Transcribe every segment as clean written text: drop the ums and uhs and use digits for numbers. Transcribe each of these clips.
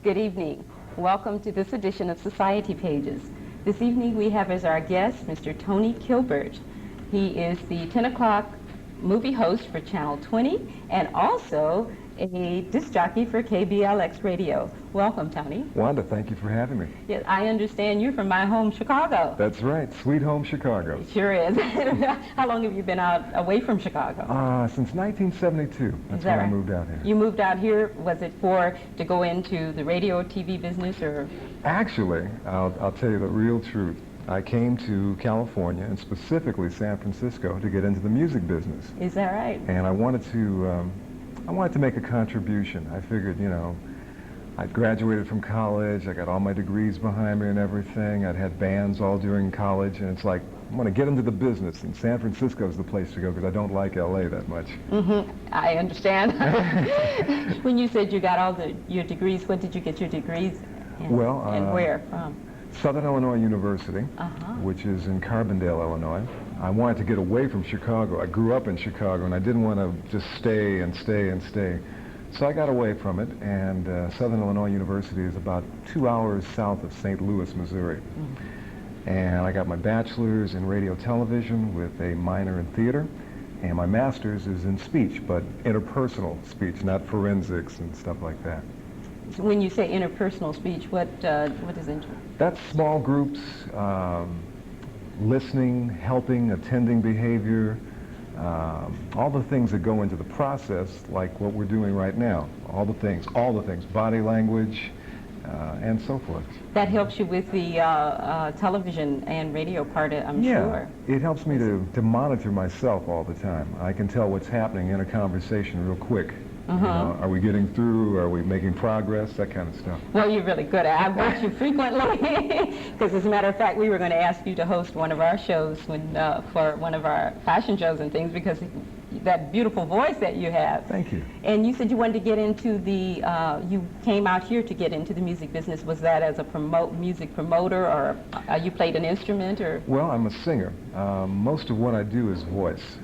Good evening. Welcome to this edition of Society Pages. This evening we have as our guest Mr. Tony Gilbert. He is the 10 o'clock movie host for Channel 20 and also a disc jockey for KBLX Radio. Welcome, Tony. Wanda, thank you for having me. Yes, I understand you're from my home, Chicago. That's right, sweet home Chicago. It sure is. How long have you been away from Chicago? Since 1972. That's when I moved out here. You moved out here, was it to go into the radio or TV business, or? Actually, I'll tell you the real truth. I came to California, and specifically San Francisco, to get into the music business. Is that right? And I wanted to make a contribution. I figured, you know, I'd graduated from college, I got all my degrees behind me and everything, I'd had bands all during college, and it's like, I want to get into the business, and San Francisco's the place to go because I don't like LA that much. Mm-hmm. I understand. When you said you got all your degrees, what did you get your degrees in? Well, and where from? Southern Illinois University, which is in Carbondale, Illinois. I wanted to get away from Chicago. I grew up in Chicago, and I didn't want to just stay and stay and stay. So I got away from it, and Southern Illinois University is about 2 hours south of St. Louis, Missouri. Mm-hmm. And I got my bachelor's in radio television with a minor in theater, and my master's is in speech, but interpersonal speech, not forensics and stuff like that. So when you say interpersonal speech, what is That's small groups, listening, helping, attending behavior, all the things that go into the process, like what we're doing right now. All the things, body language, and so forth. That helps you with the television and radio part, I'm sure. Yeah, it helps me to monitor myself all the time. I can tell what's happening in a conversation real quick. You know, are we getting through? Are we making progress? That kind of stuff. Well, you're really good at it. I've watched you frequently because, as a matter of fact, we were going to ask you to host one of our shows for one of our fashion shows and things because that beautiful voice that you have. Thank you. And you said you wanted to get into you came out here to get into the music business. Was that as a music promoter, or you played an instrument, or? Well, I'm a singer. Most of what I do is voice.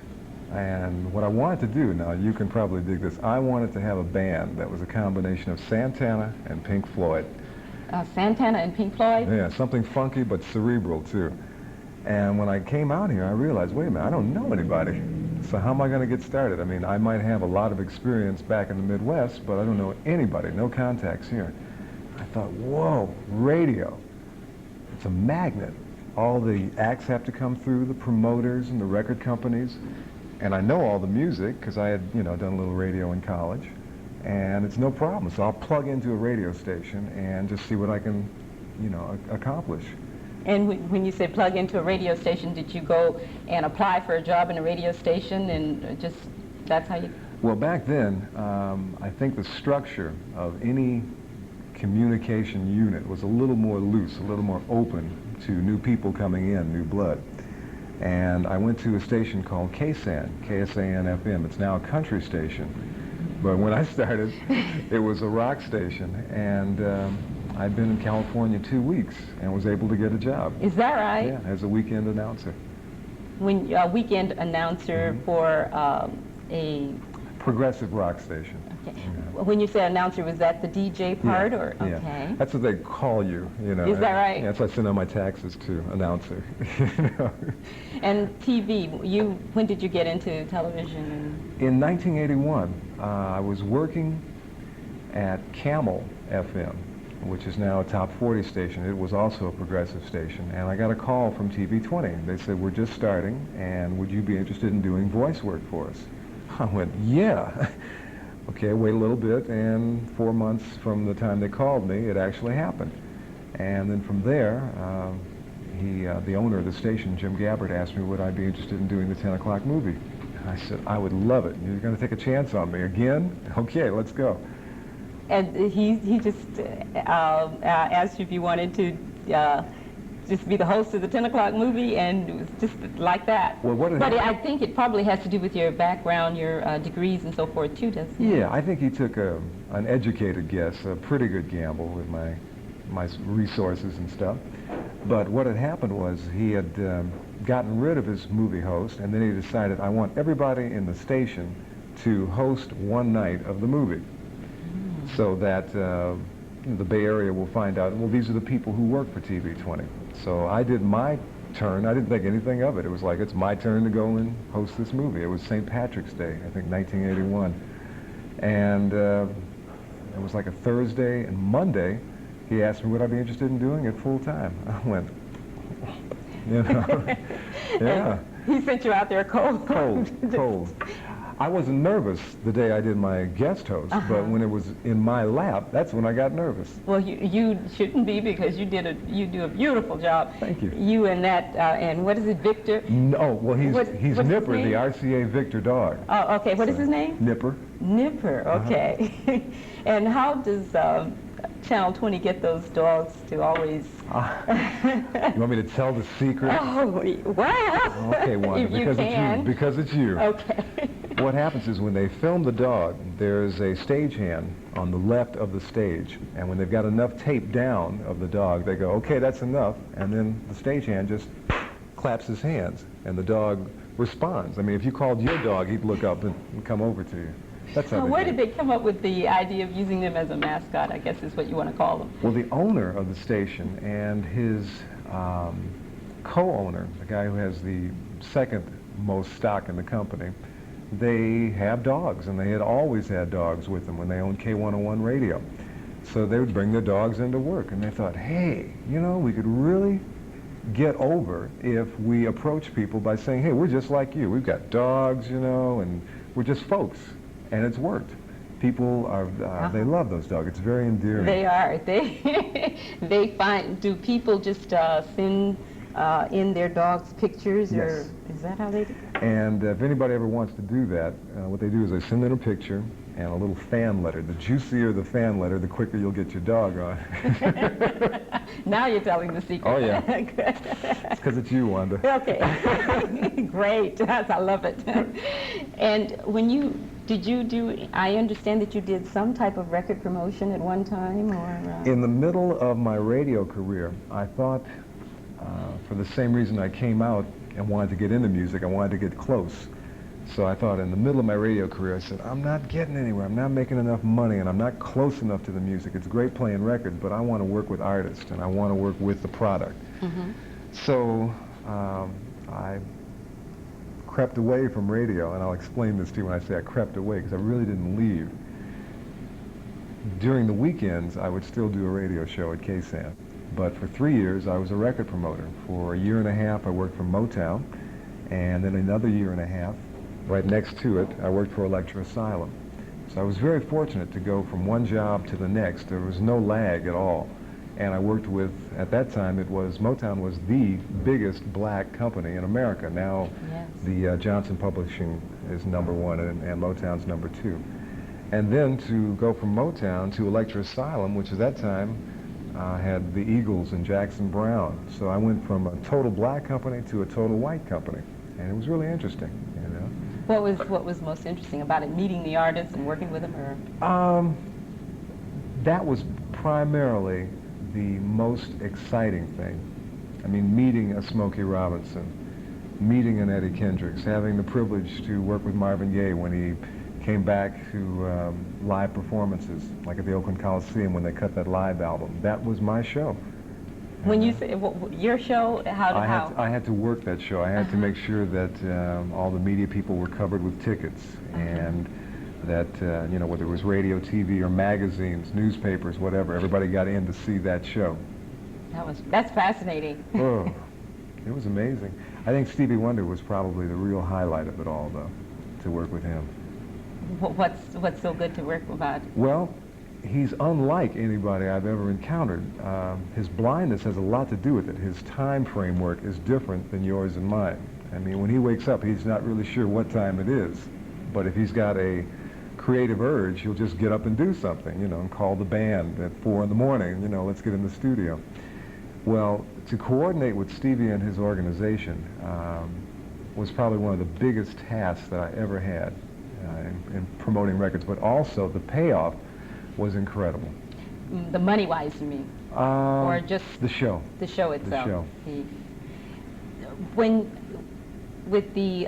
And what I wanted to do, now you can probably dig this, I wanted to have a band that was a combination of Santana and Pink Floyd. Santana and Pink Floyd? Yeah, something funky but cerebral too. And when I came out here, I realized, wait a minute, I don't know anybody. So how am I going to get started? I mean, I might have a lot of experience back in the Midwest, but I don't know anybody, no contacts here. I thought, whoa, radio. It's a magnet. All the acts have to come through, the promoters and the record companies. And I know all the music because I had, you know, done a little radio in college, and it's no problem. So I'll plug into a radio station and just see what I can, you know, accomplish. And when you say plug into a radio station, did you go and apply for a job in a radio station and just, that's how you? Well, back then, I think the structure of any communication unit was a little more loose, a little more open to new people coming in, new blood. And I went to a station called KSAN, KSAN-FM. It's now a country station. But when I started, it was a rock station. And I'd been in California 2 weeks and was able to get a job. Is that right? Yeah, as a weekend announcer. When a weekend announcer for a progressive rock station. Okay. Yeah. When you say announcer, was that the DJ part, or okay? Yeah. That's what they call you, you know. Is that right? Yeah, that's what I send on my taxes to announcer. You know? And TV, when did you get into television? In 1981, I was working at Camel FM, which is now a top 40 station. It was also a progressive station, and I got a call from TV 20. They said, we're just starting, and would you be interested in doing voice work for us? I went, yeah. Okay, wait a little bit, and 4 months from the time they called me, it actually happened. And then from there, the owner of the station, Jim Gabbard, asked me would I be interested in doing the 10 o'clock movie. I said, I would love it. You're going to take a chance on me again? Okay, let's go. And he just asked you if you wanted to just be the host of the 10 o'clock movie, and it was just like that. Well, but I think it probably has to do with your background, your degrees and so forth too, doesn't it? Yeah, I think he took an educated guess, a pretty good gamble with my resources and stuff. But what had happened was he had gotten rid of his movie host, and then he decided, I want everybody in the station to host one night of the movie. So that the Bay Area will find out, well, these are the people who work for TV 20. So I did my turn. I didn't think anything of it. It was like, it's my turn to go and host this movie. It was St. Patrick's Day, I think 1981. And it was like a Thursday, and Monday, he asked me would I be interested in doing it full time. I went, you know, yeah. He sent you out there cold. Cold. I wasn't nervous the day I did my guest host, but when it was in my lap, that's when I got nervous. Well, you shouldn't be, because you do a beautiful job. Thank you. You and that, and what is it, Victor? No, well, he's what's Nipper, his name? the RCA Victor dog. Oh, okay. What is his name? Nipper. Nipper, okay. And how does Channel 20 get those dogs to always... You want me to tell the secret? Oh, wow. Okay, Wanda, because it's you. Because it's you. Okay. What happens is when they film the dog, there's a stagehand on the left of the stage, and when they've got enough tape down of the dog, they go, okay, that's enough, and then the stagehand just claps his hands, and the dog responds. I mean, if you called your dog, he'd look up and come over to you. That's how Now, they where do did it. they come up with the idea of using them as a mascot, I guess is what you want to call them? Well, the owner of the station and his co-owner, the guy who has the second most stock in the company, they have dogs, and they had always had dogs with them when they owned K101 radio. So they would bring their dogs into work, and they thought, hey, you know, we could really get over if we approach people by saying, hey, we're just like you. We've got dogs, you know, and we're just folks. And it's worked. People are, they love those dogs. It's very endearing. They are. They find, do people just send in their dogs pictures, Yes. or is that how they do? And if anybody ever wants to do that, what they do is they send in a picture and a little fan letter. The juicier the fan letter, the quicker you'll get your dog on. Now you're telling the secret. Oh, yeah. It's because it's you, Wanda. Okay. Great. I love it. And when did you do, I understand that you did some type of record promotion at one time, or? In the middle of my radio career, I thought, for the same reason I came out and wanted to get into music, I wanted to get close. So I thought in the middle of my radio career, I said, I'm not getting anywhere. I'm not making enough money, and I'm not close enough to the music. It's great playing records, but I want to work with artists, and I want to work with the product. Mm-hmm. So I crept away from radio, and I'll explain this to you when I say I crept away, because I really didn't leave. During the weekends, I would still do a radio show at KSAN. But for 3 years, I was a record promoter. For a year and a half, I worked for Motown, and then another year and a half, right next to it, I worked for Electra Asylum. So I was very fortunate to go from one job to the next. There was no lag at all. And I worked with, at that time, Motown was the biggest black company in America. Now, Yes. the Johnson Publishing is #1, and Motown's #2. And then to go from Motown to Electra Asylum, which at that time had the Eagles and Jackson Brown. So I went from a total black company to a total white company. And it was really interesting, you know. What was most interesting about it? Meeting the artists and working with them, or? That was primarily the most exciting thing. I mean, meeting a Smokey Robinson, meeting an Eddie Kendricks, having the privilege to work with Marvin Gaye when he came back to live performances, like at the Oakland Coliseum when they cut that live album. That was my show. When you say your show, how? I had to work that show. I had to make sure that all the media people were covered with tickets, and that you know, whether it was radio, TV, or magazines, newspapers, whatever, everybody got in to see that show. That's fascinating. Oh, it was amazing. I think Stevie Wonder was probably the real highlight of it all, though, to work with him. What's so good to work about? Well, he's unlike anybody I've ever encountered. His blindness has a lot to do with it. His time framework is different than yours and mine. I mean, when he wakes up, he's not really sure what time it is. But if he's got a creative urge, he'll just get up and do something, you know, and call the band at 4 in the morning, you know, let's get in the studio. Well, to coordinate with Stevie and his organization was probably one of the biggest tasks that I ever had in promoting records, but also the payoff was incredible. The money-wise, you mean? Or just the show. The show itself. The show. With the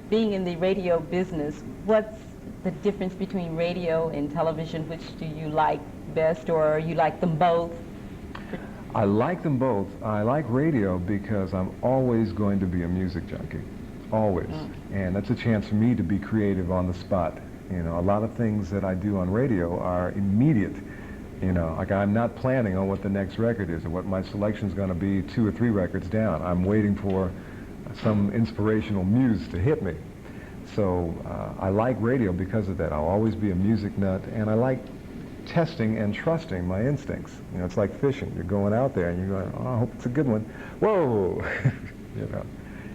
being in the radio business, what's the difference between radio and television? Which do you like best, or you like them both? I like them both. I like radio because I'm always going to be a music junkie, always. And that's a chance for me to be creative on the spot. You know, a lot of things that I do on radio are immediate. You know, like I'm not planning on what the next record is or what my selection's going to be 2 or 3 records down. I'm waiting for some inspirational muse to hit me. So I like radio because of that. I'll always be a music nut, and I like testing and trusting my instincts. You know, it's like fishing. You're going out there and you're going, oh, I hope it's a good one. Whoa! You know.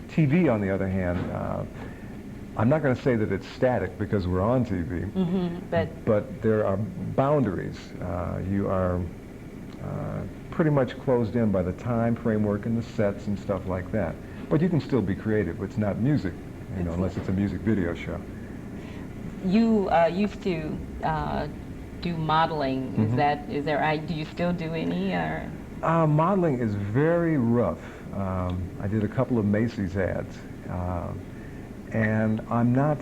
TV, on the other hand, I'm not going to say that it's static because we're on TV, but there are boundaries. You are pretty much closed in by the time framework and the sets and stuff like that. But you can still be creative. It's not music, you know, unless it's a music video show. You used to do modeling. Is there? Do you still do any? Or? Modeling is very rough. I did a couple of Macy's ads, and I'm not.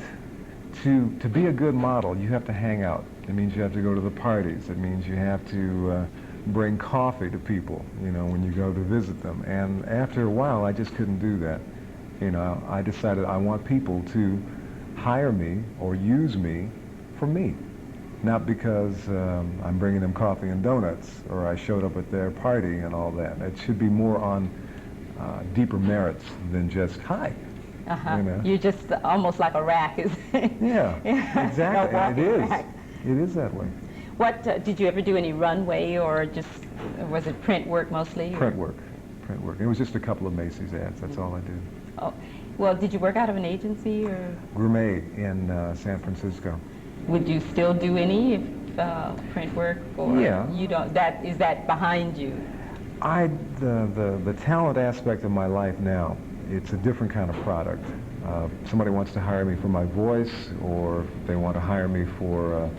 To be a good model, you have to hang out. It means you have to go to the parties. It means you have to bring coffee to people, you know, when you go to visit them. And after a while, I just couldn't do that. You know, I decided I want people to hire me or use me for me. Not because I'm bringing them coffee and donuts, or I showed up at their party and all that. It should be more on deeper merits than just, hi. You know? You're just almost like a rack. Yeah, exactly. It is. Rack. It is that way. What, did you ever do any runway, or just, was it print work mostly? Print work. It was just a couple of Macy's ads. That's all I did. Oh, well, did you work out of an agency, or? Gourmet in San Francisco. Would you still do any print work, or you don't? Is that behind you? The talent aspect of my life now, it's a different kind of product. Somebody wants to hire me for my voice, or they want to hire me for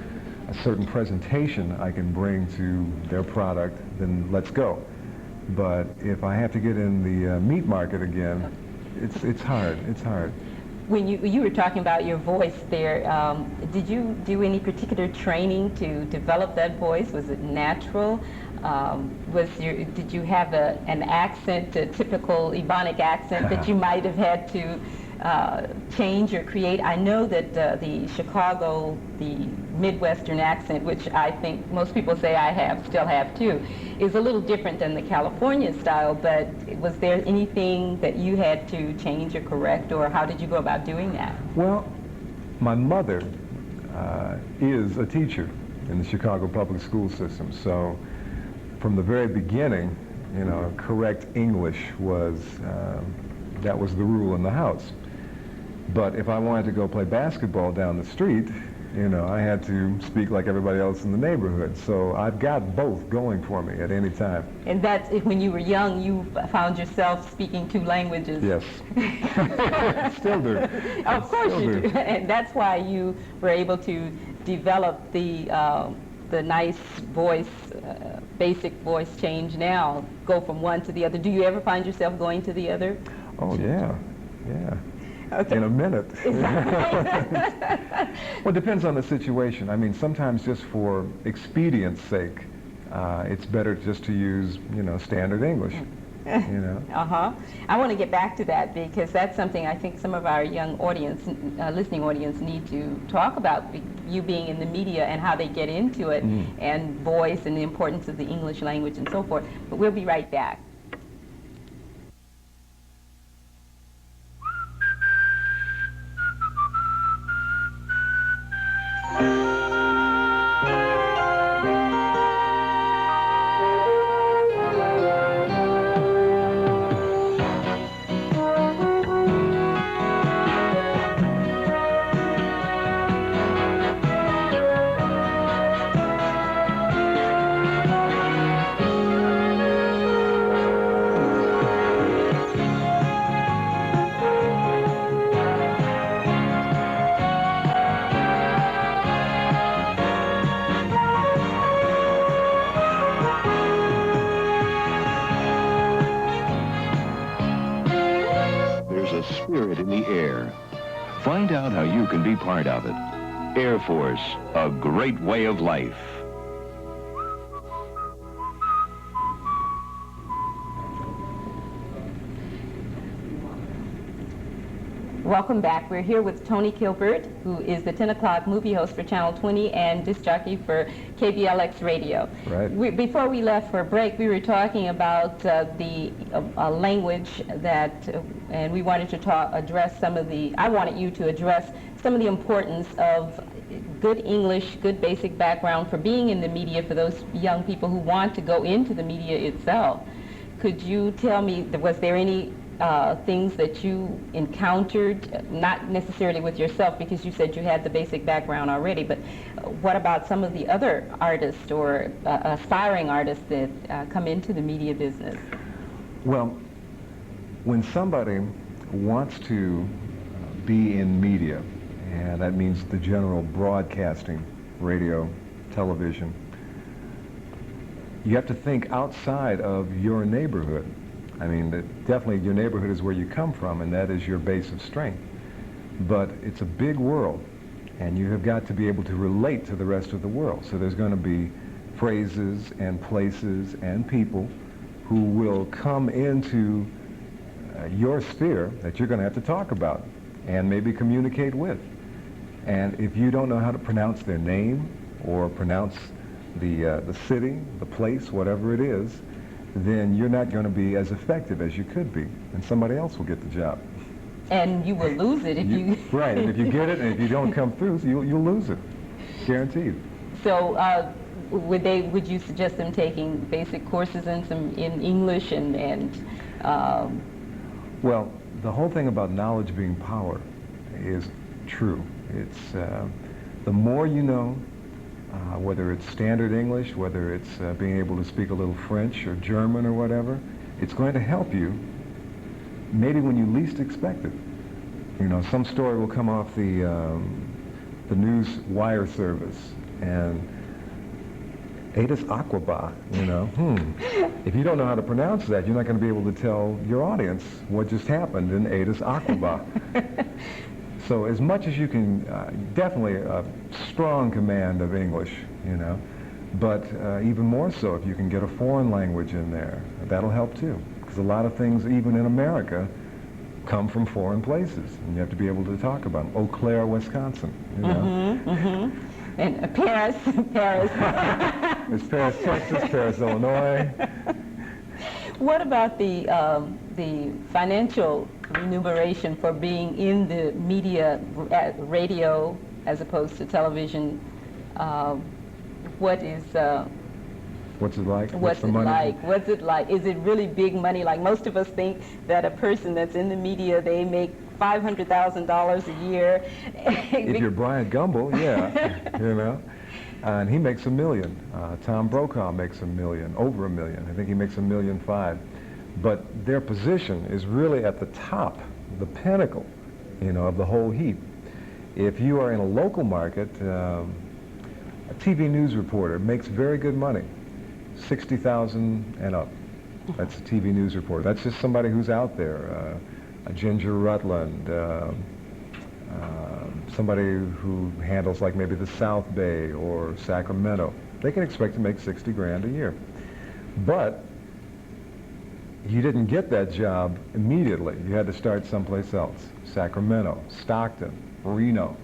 a certain presentation I can bring to their product, then let's go. But if I have to get in the meat market again, it's hard. It's hard. When you were talking about your voice there, did you do any particular training to develop that voice? Was it natural? Did you have an accent, a typical Ebonic accent that you might have had to change or create? I know that the Chicago, the Midwestern accent, which I think most people say I still have too, is a little different than the California style, but was there anything that you had to change or correct, or how did you go about doing that? Well, my mother is a teacher in the Chicago public school system, so from the very beginning, you know, correct English was, that was the rule in the house. But if I wanted to go play basketball down the street, you know, I had to speak like everybody else in the neighborhood. So I've got both going for me at any time. And that's, when you were young, you found yourself speaking 2 languages. Yes. Still do. Of course you do. And that's why you were able to develop the nice voice, basic voice change now, go from one to the other. Do you ever find yourself going to the other? Oh, yeah. Okay. In a minute. Well, it depends on the situation. I mean, sometimes just for expedience sake, it's better just to use, you know, standard English. You know? I want to get back to that, because that's something I think some of our young audience, listening audience, need to talk about, you being in the media and how they get into it, and voice and the importance of the English language and so forth. But we'll be right back. Spirit in the air. Find out how you can be part of it. Air Force, a great way of life. Welcome back. We're here with Tony Gilbert, who is the 10 o'clock movie host for Channel 20 and disc jockey for KBLX Radio. Right. Before we left for a break, we were talking about the language that, and we wanted to address some of the, I wanted you to address some of the importance of good English, good basic background for being in the media for those young people who want to go into the media itself. Could you tell me, was there any things that you encountered, not necessarily with yourself because you said you had the basic background already, but what about some of the other artists or aspiring artists that come into the media business? Well, when somebody wants to be in media, and that means the general broadcasting, radio, television, you have to think outside of your neighborhood. I mean, definitely your neighborhood is where you come from, and that is your base of strength. But it's a big world, and you have got to be able to relate to the rest of the world. So there's going to be phrases and places and people who will come into your sphere that you're going to have to talk about and maybe communicate with. And if you don't know how to pronounce their name or pronounce the city, the place, whatever it is, then you're not going to be as effective as you could be, and somebody else will get the job. And you will lose it if you... Right, and if you get it, and if you don't come through, you'll lose it, guaranteed. So would you suggest them taking basic courses in English and Well, the whole thing about knowledge being power is true. It's the more you know, whether it's standard English, whether it's being able to speak a little French or German or whatever, it's going to help you maybe when you least expect it. You know, some story will come off the news wire service, and Aedes aquaba, you know. If you don't know how to pronounce that, you're not going to be able to tell your audience what just happened in Aedes aquaba. So as much as you can, definitely a strong command of English, you know, but even more so if you can get a foreign language in there, that'll help too. Because a lot of things, even in America, come from foreign places, and you have to be able to talk about them. Eau Claire, Wisconsin, you know. And Paris. There's Paris, Texas, Paris, Illinois. What about the financial remuneration for being in the media, radio, as opposed to television? What is... What's it like? What's it like? What's it like? Is it really big money? Like most of us think that a person that's in the media, they make $500,000 a year. If you're Brian Gumble, yeah, you know. And he makes $1 million. Tom Brokaw makes $1 million, over $1 million. I think he makes $1.5 million. But their position is really at the top, the pinnacle, you know, of the whole heap. If you are in a local market, a TV news reporter makes very good money, $60,000 and up. That's a TV news reporter. That's just somebody who's out there. A Ginger Rutland, somebody who handles like maybe the South Bay or Sacramento. They can expect to make 60 grand a year. But you didn't get that job immediately. You had to start someplace else. Sacramento, Stockton, Reno,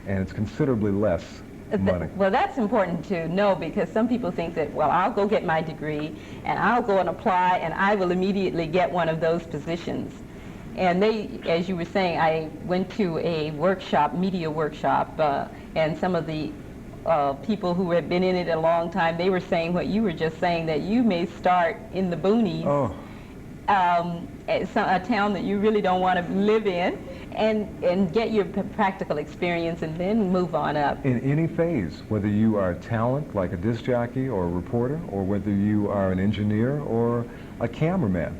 and it's considerably less money. Well, that's important to know, because some people think that, well, I'll go get my degree and I'll go and apply and I will immediately get one of those positions. And they, as you were saying, I went to a workshop, media workshop, and some of the people who had been in it a long time, they were saying what you were just saying, that you may start in the boonies, a town that you really don't want to live in, and get your practical experience and then move on up. In any phase, whether you are talent like a disc jockey or a reporter, or whether you are an engineer or a cameraman,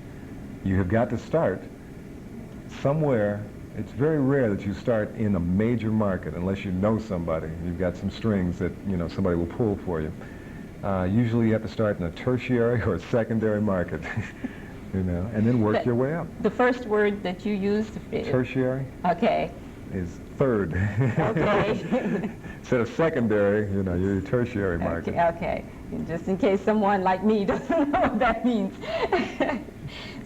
you have got to start somewhere. It's very rare that you start in a major market unless you know somebody. You've got some strings that, you know, somebody will pull for you. Usually you have to start in a tertiary or a secondary market, you know, and then work your way up. The first word that you used? Tertiary. Okay. Is third. Okay. Instead of secondary, you know, you're a tertiary market. Okay. Just in case someone like me doesn't know what that means.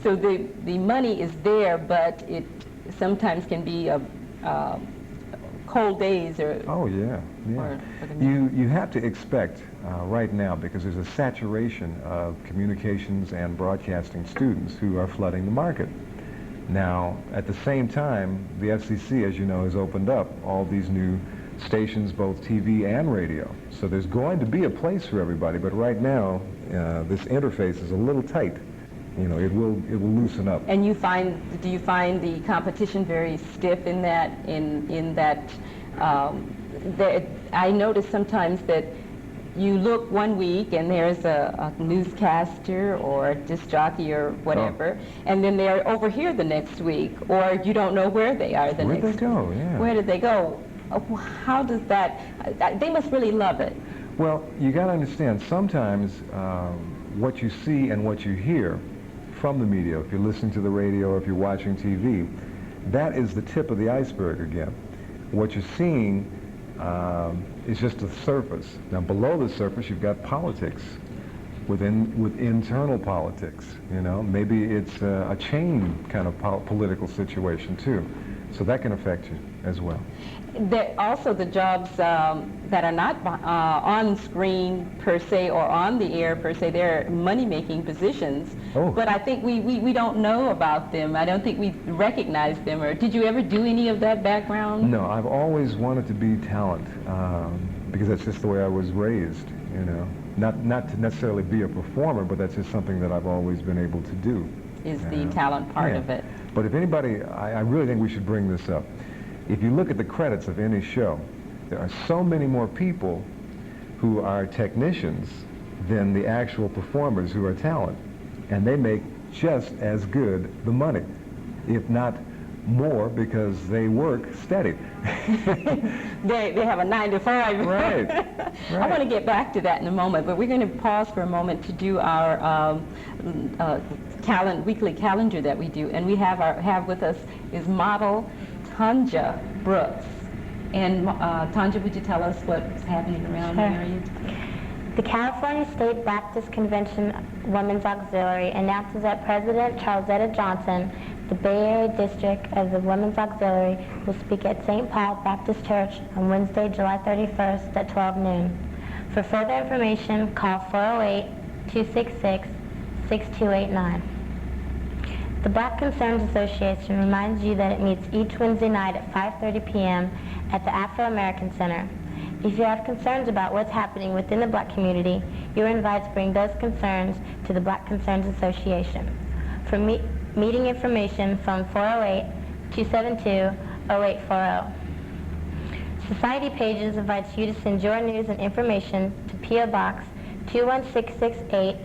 So the money is there, but it sometimes can be cold days or... Oh, yeah, yeah. You have to expect right now, because there's a saturation of communications and broadcasting students who are flooding the market. Now, at the same time, the FCC, as you know, has opened up all these new stations, both TV and radio. So there's going to be a place for everybody, but right now, this interface is a little tight. You know, it will loosen up. And do you find the competition very stiff in that, I notice sometimes that you look one week and there's a newscaster or a disc jockey or whatever, and then they're over here the next week, or you don't know where they are the next week. Where'd they go? Yeah. Where did they go? How does that, they must really love it. Well, you got to understand, sometimes what you see and what you hear from the media, if you're listening to the radio or if you're watching TV, that is the tip of the iceberg again. What you're seeing is just the surface. Now, below the surface, you've got politics with internal politics. You know, maybe it's a chain kind of political situation too, so that can affect you as well. Also, the jobs that are not on screen per se or on the air per se, they're money-making positions. Oh. But I think we don't know about them. I don't think we recognize them. Or did you ever do any of that background? No, I've always wanted to be talent because that's just the way I was raised. You know, not to necessarily be a performer, but that's just something that I've always been able to do. Is the talent part of it? But if anybody, I really think we should bring this up. If you look at the credits of any show, there are so many more people who are technicians than the actual performers who are talent. And they make just as good the money, if not more, because they work steady. They have a 9 to 5. Right. I want to get back to that in a moment, but we're going to pause for a moment to do our weekly calendar that we do. And we have with us is model Tanja Brooks. And Tanja, would you tell us what's happening around the area? The California State Baptist Convention Women's Auxiliary announces that President Charlesetta Johnson, the Bay Area District of the Women's Auxiliary, will speak at St. Paul Baptist Church on Wednesday, July 31st at 12 noon. For further information, call 408-266-6289. The Black Concerns Association reminds you that it meets each Wednesday night at 5:30 p.m. at the Afro-American Center. If you have concerns about what's happening within the black community, you are invited to bring those concerns to the Black Concerns Association. For meeting information, phone 408-272-0840. Society Pages invites you to send your news and information to P.O. Box 21668,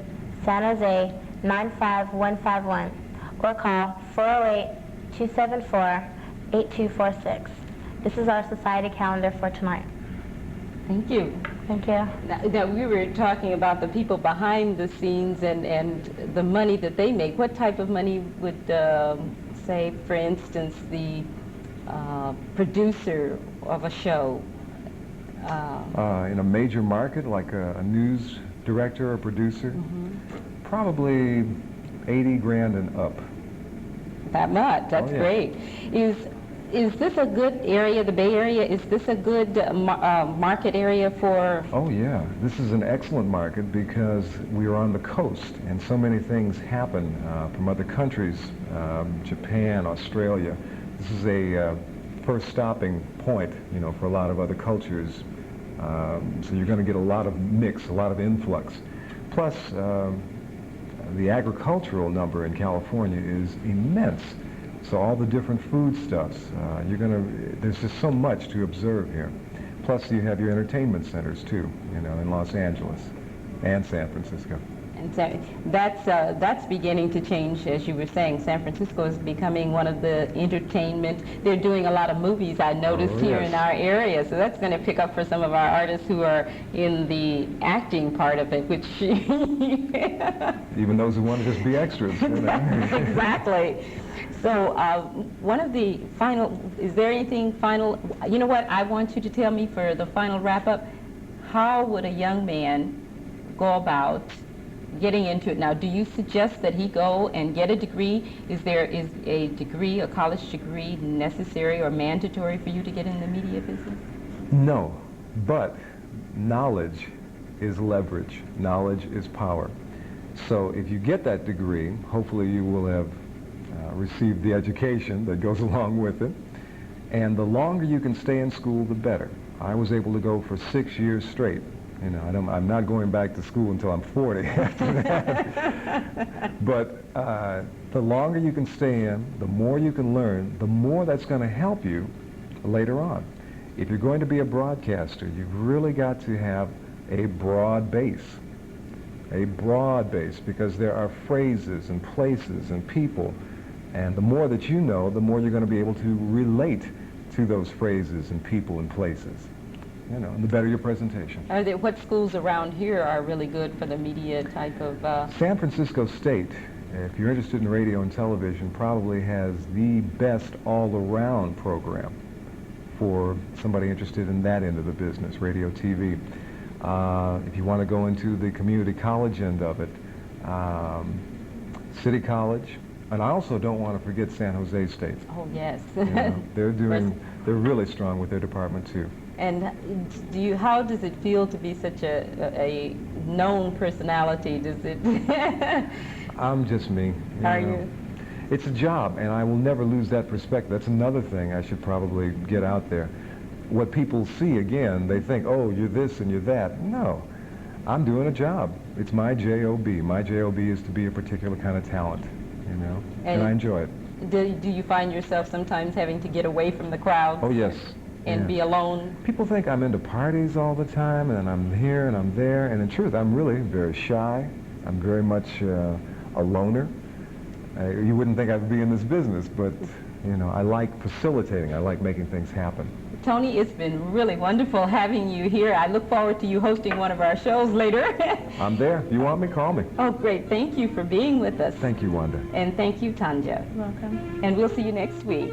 San Jose 95151, or call 408-274-8246. This is our society calendar for tonight. Thank you. Thank you. Now, we were talking about the people behind the scenes and the money that they make. What type of money would, say, for instance, the producer of a show? In a major market, like a news director or producer, probably 80 grand and up. That much? That's great. Is this a good area, the Bay Area? Is this a good market area for... Oh, yeah. This is an excellent market because we are on the coast, and so many things happen from other countries, Japan, Australia. This is a first stopping point, you know, for a lot of other cultures. So you're going to get a lot of mix, a lot of influx. Plus, the agricultural number in California is immense. So all the different foodstuffs, there's just so much to observe here. Plus you have your entertainment centers too, you know, in Los Angeles and San Francisco. And so that's beginning to change, as you were saying. San Francisco is becoming one of the entertainment. They're doing a lot of movies, I noticed, here in our area. So that's going to pick up for some of our artists who are in the acting part of it, which... Even those who want to just be extras. You know? Exactly. So one of the final, is there anything final? You know what, I want you to tell me for the final wrap-up, how would a young man go about getting into it now, do you suggest that he go and get a degree? Is a degree, a college degree, necessary or mandatory for you to get in the media business? No, but knowledge is leverage. Knowledge is power. So if you get that degree, hopefully you will have received the education that goes along with it. And the longer you can stay in school, the better. I was able to go for 6 years straight. You know, I'm not going back to school until I'm 40 after that. But the longer you can stay in, the more you can learn, the more that's going to help you later on. If you're going to be a broadcaster, you've really got to have a broad base, because there are phrases and places and people, and the more that you know, the more you're going to be able to relate to those phrases and people and places. You know, and the better your presentation. What schools around here are really good for the media type of... San Francisco State, if you're interested in radio and television, probably has the best all-around program for somebody interested in that end of the business, radio, TV. If you want to go into the community college end of it, City College, and I also don't want to forget San Jose State. Oh, yes. You know, they're really strong with their department, too. And how does it feel to be such a known personality? Does it... I'm just me. Are you? It's a job, and I will never lose that perspective. That's another thing I should probably get out there. What people see, again, they think, oh, you're this and you're that. No, I'm doing a job. It's my J.O.B. My J.O.B. is to be a particular kind of talent, you know, and I enjoy it. Do you find yourself sometimes having to get away from the crowd? Oh, yes. And be alone? People think I'm into parties all the time, and I'm here and I'm there, and in truth, I'm really very shy. I'm very much a loner. You wouldn't think I'd be in this business, but, you know, I like facilitating. I like making things happen. Tony, it's been really wonderful having you here. I look forward to you hosting one of our shows later. I'm there. If you want me, call me. Oh, great. Thank you for being with us. Thank you, Wanda. And thank you, Tanja. Welcome. And we'll see you next week.